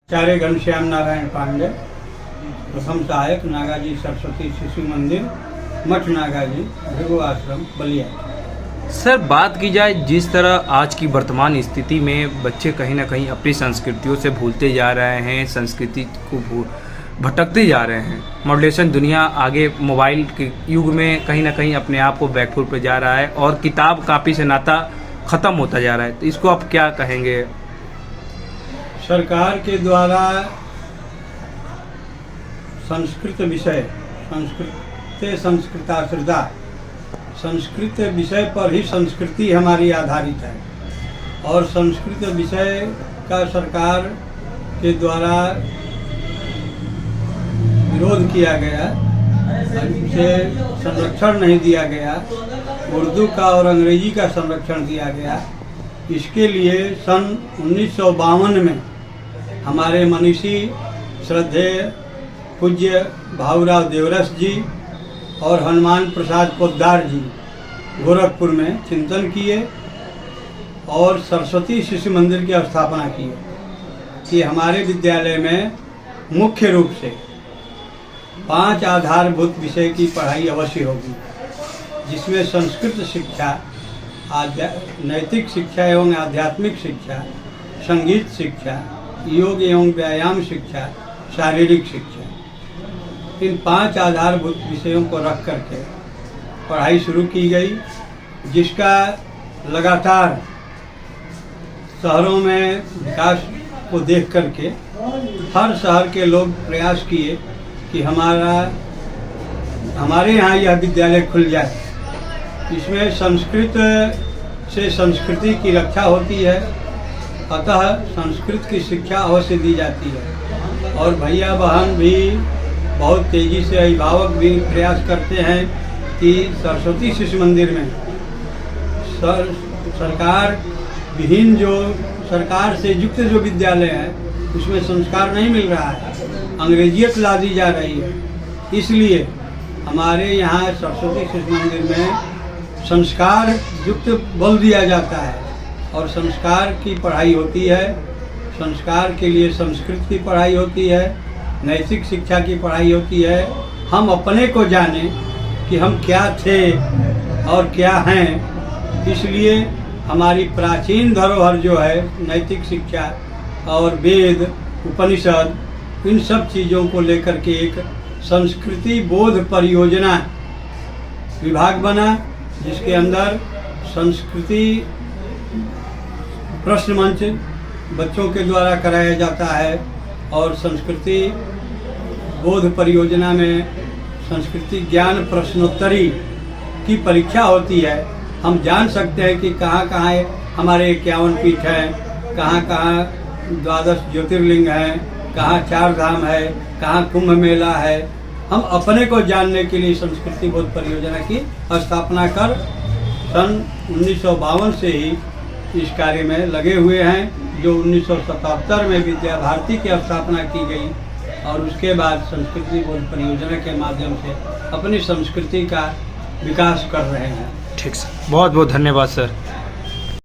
आचार्य घनश्याम नारायण पांडे, प्रथम सहायक नागाजी सरस्वती शिशु मंदिर, मठ नागाजी, भृगु आश्रम, बलिया। सर, बात की जाए जिस तरह आज की वर्तमान स्थिति में बच्चे कहीं ना कहीं अपनी संस्कृतियों से भूलते जा रहे हैं, संस्कृति को भटकते जा रहे हैं। मॉडर्नाइजेशन दुनिया आगे मोबाइल के युग में कहीं ना कहीं अपने आप को बैकफुट पे जा रहा है और किताब कापी से नाता ख़त्म होता जा रहा है, तो इसको आप क्या कहेंगे? सरकार के द्वारा संस्कृत विषय, संस्कृताश्रिता, संस्कृत विषय पर ही संस्कृति हमारी आधारित है और संस्कृत विषय का सरकार के द्वारा विरोध किया गया, उसे संरक्षण नहीं दिया गया, उर्दू का और अंग्रेजी का संरक्षण दिया गया। इसके लिए सन 1952 में हमारे मनीषी श्रद्धेय पूज्य भाऊराव देवरस जी और हनुमान प्रसाद पोद्दार जी गोरखपुर में चिंतन किए और सरस्वती शिशु मंदिर की स्थापना की कि हमारे विद्यालय में मुख्य रूप से 5 आधारभूत विषय की पढ़ाई अवश्य होगी, जिसमें संस्कृत शिक्षा, नैतिक शिक्षा एवं आध्यात्मिक शिक्षा, संगीत शिक्षा, योग एवं व्यायाम शिक्षा, शारीरिक शिक्षा, इन 5 आधारभूत विषयों को रख करके पढ़ाई शुरू की गई, जिसका लगातार शहरों में विकास को देख करके हर शहर के लोग प्रयास किए कि हमारे यहाँ यह विद्यालय खुल जाए। इसमें संस्कृत से संस्कृति की रक्षा होती है, अतः संस्कृत की शिक्षा अवश्य दी जाती है और भैया बहन भी बहुत तेज़ी से, अभिभावक भी प्रयास करते हैं कि सरस्वती शिशु मंदिर में सरकार विहीन, जो सरकार से युक्त जो विद्यालय है उसमें संस्कार नहीं मिल रहा है, अंग्रेजियत ला दी जा रही है। इसलिए हमारे यहाँ सरस्वती शिशु मंदिर में संस्कार युक्त बोल दिया जाता है और संस्कार की पढ़ाई होती है। संस्कार के लिए संस्कृत की पढ़ाई होती है, नैतिक शिक्षा की पढ़ाई होती है। हम अपने को जाने कि हम क्या थे और क्या हैं, इसलिए हमारी प्राचीन धरोहर जो है नैतिक शिक्षा और वेद, उपनिषद, इन सब चीज़ों को लेकर के एक संस्कृति बोध परियोजना विभाग बना, जिसके अंदर संस्कृति प्रश्न मंच बच्चों के द्वारा कराया जाता है और संस्कृति बोध परियोजना में संस्कृति ज्ञान प्रश्नोत्तरी की परीक्षा होती है। हम जान सकते हैं कि कहाँ कहाँ हमारे 51 पीठ हैं, कहाँ कहाँ 12 ज्योतिर्लिंग हैं, कहाँ 4 धाम है, कहाँ कुंभ मेला है। हम अपने को जानने के लिए संस्कृति बोध परियोजना की स्थापना कर सन 1952 से ही इस कार्य में लगे हुए हैं, जो 1977 में विद्या भारती की स्थापना की गई और उसके बाद संस्कृति बोध परियोजना के माध्यम से अपनी संस्कृति का विकास कर रहे हैं। ठीक सर, बहुत बहुत धन्यवाद सर।